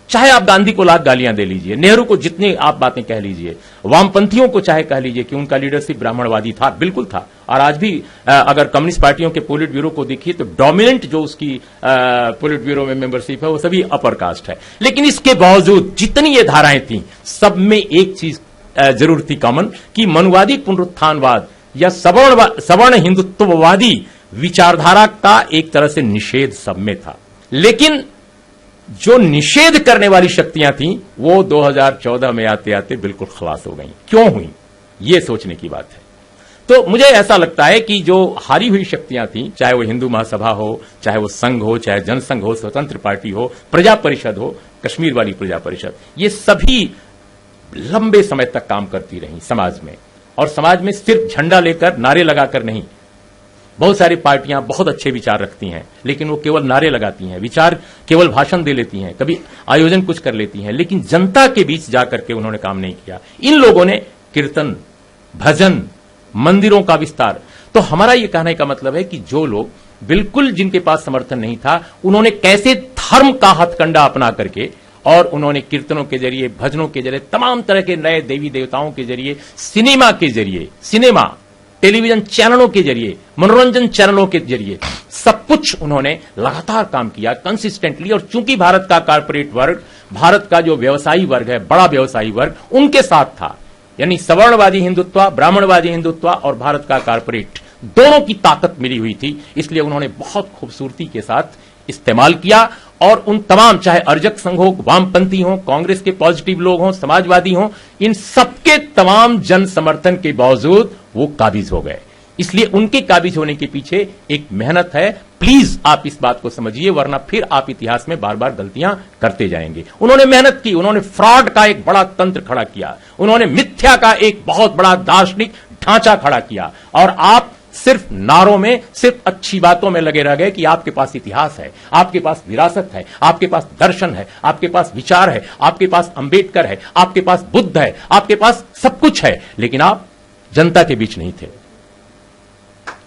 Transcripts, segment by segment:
चाहे आप गांधी को लाख गालियां दे लीजिए, नेहरू को जितनी आप बातें कह लीजिए, वामपंथियों को चाहे कह लीजिए कि उनका लीडरशिप ब्राह्मणवादी था, बिल्कुल था। और आज भी अगर कम्युनिस्ट पार्टियों के पोलिट ब्यूरो को देखिए तो डोमिनेंट जो उसकी पोलिट ब्यूरो में मेंबरशिप है वो सभी अपर कास्ट है। लेकिन इसके बावजूद जितनी ये धाराएं थी, सब में एक चीज जरूर थी कॉमन, कि मनुवादी पुनरुत्थानवाद या सवर्ण हिंदुत्ववादी विचारधारा का एक तरह से निषेध सब में था। लेकिन जो निषेध करने वाली शक्तियां थीं वो 2014 में आते आते बिल्कुल खलास हो गई। क्यों हुई, ये सोचने की बात है। तो मुझे ऐसा लगता है कि जो हारी हुई शक्तियां थीं, चाहे वो हिंदू महासभा हो, चाहे वो संघ हो, चाहे जनसंघ हो, स्वतंत्र पार्टी हो, प्रजा परिषद हो, कश्मीर वाली प्रजा परिषद, ये सभी लंबे समय तक काम करती रही समाज में। और समाज में सिर्फ झंडा लेकर, नारे लगाकर नहीं। बहुत सारी पार्टियां बहुत अच्छे विचार रखती हैं, लेकिन वो केवल नारे लगाती हैं, विचार केवल भाषण दे लेती हैं, कभी आयोजन कुछ कर लेती हैं, लेकिन जनता के बीच जाकर के उन्होंने काम नहीं किया। इन लोगों ने कीर्तन, भजन, मंदिरों का विस्तार। तो हमारा यह कहने का मतलब है कि जो लोग बिल्कुल जिनके पास समर्थन नहीं था, उन्होंने कैसे धर्म का हथकंडा अपना करके और उन्होंने कीर्तनों के जरिए, भजनों के जरिए, तमाम तरह के नए देवी देवताओं के जरिए, सिनेमा के जरिए, टेलीविजन चैनलों के जरिए, मनोरंजन चैनलों के जरिए सब कुछ उन्होंने लगातार काम किया कंसिस्टेंटली। और चूंकि भारत का कॉर्पोरेट वर्ग, भारत का जो व्यवसायी वर्ग है, बड़ा व्यवसायी वर्ग उनके साथ था, यानी सवर्णवादी हिंदुत्व, ब्राह्मणवादी हिंदुत्व और भारत का कॉर्पोरेट दोनों की ताकत मिली हुई थी। इसलिए उन्होंने बहुत खूबसूरती के साथ इस्तेमाल किया और उन तमाम, चाहे अर्जक संघ हो, वामपंथी हो, कांग्रेस के पॉजिटिव लोग हों, समाजवादी हों, इन सबके तमाम जन समर्थन के बावजूद वो काबिज हो गए। इसलिए उनके काबिज होने के पीछे एक मेहनत है। प्लीज आप इस बात को समझिए, वरना फिर आप इतिहास में बार बार गलतियां करते जाएंगे। उन्होंने मेहनत की, उन्होंने फ्रॉड का एक बड़ा तंत्र खड़ा किया, उन्होंने मिथ्या का एक बहुत बड़ा दार्शनिक ढांचा खड़ा किया। और आप सिर्फ नारों में, सिर्फ अच्छी बातों में लगे रह गए कि आपके पास इतिहास है, आपके पास विरासत है, आपके पास दर्शन है, आपके पास विचार है, आपके पास अंबेडकर है, आपके पास बुद्ध है, आपके पास सब कुछ है, लेकिन आप जनता के बीच नहीं थे।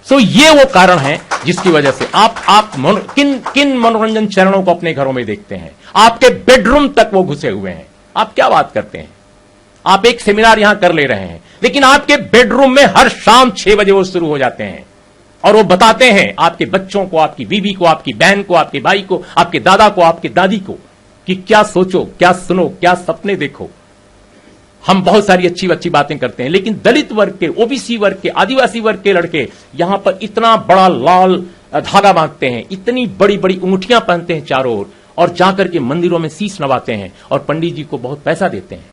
सो ये वो कारण है जिसकी वजह से आप किन मनोरंजन चैनलों को अपने घरों में देखते हैं, आपके बेडरूम तक वो घुसे हुए हैं। आप क्या बात करते हैं, आप एक सेमिनार यहां कर ले रहे हैं, लेकिन आपके बेडरूम में हर शाम 6 बजे वो शुरू हो जाते हैं और वो बताते हैं आपके बच्चों को, आपकी बीवी को, आपकी बहन को, आपके भाई को, आपके दादा को, आपके दादी को कि क्या सोचो, क्या सुनो, क्या सपने देखो। हम बहुत सारी अच्छी अच्छी बातें करते हैं, लेकिन दलित वर्ग के, ओबीसी वर्ग के, आदिवासी वर्ग के लड़के यहां पर इतना बड़ा लाल धागा बांधते हैं, इतनी बड़ी बड़ी अंगूठियां पहनते हैं चारों ओर, और जाकर के मंदिरों में शीश नवाते हैं और पंडित जी को बहुत पैसा देते हैं।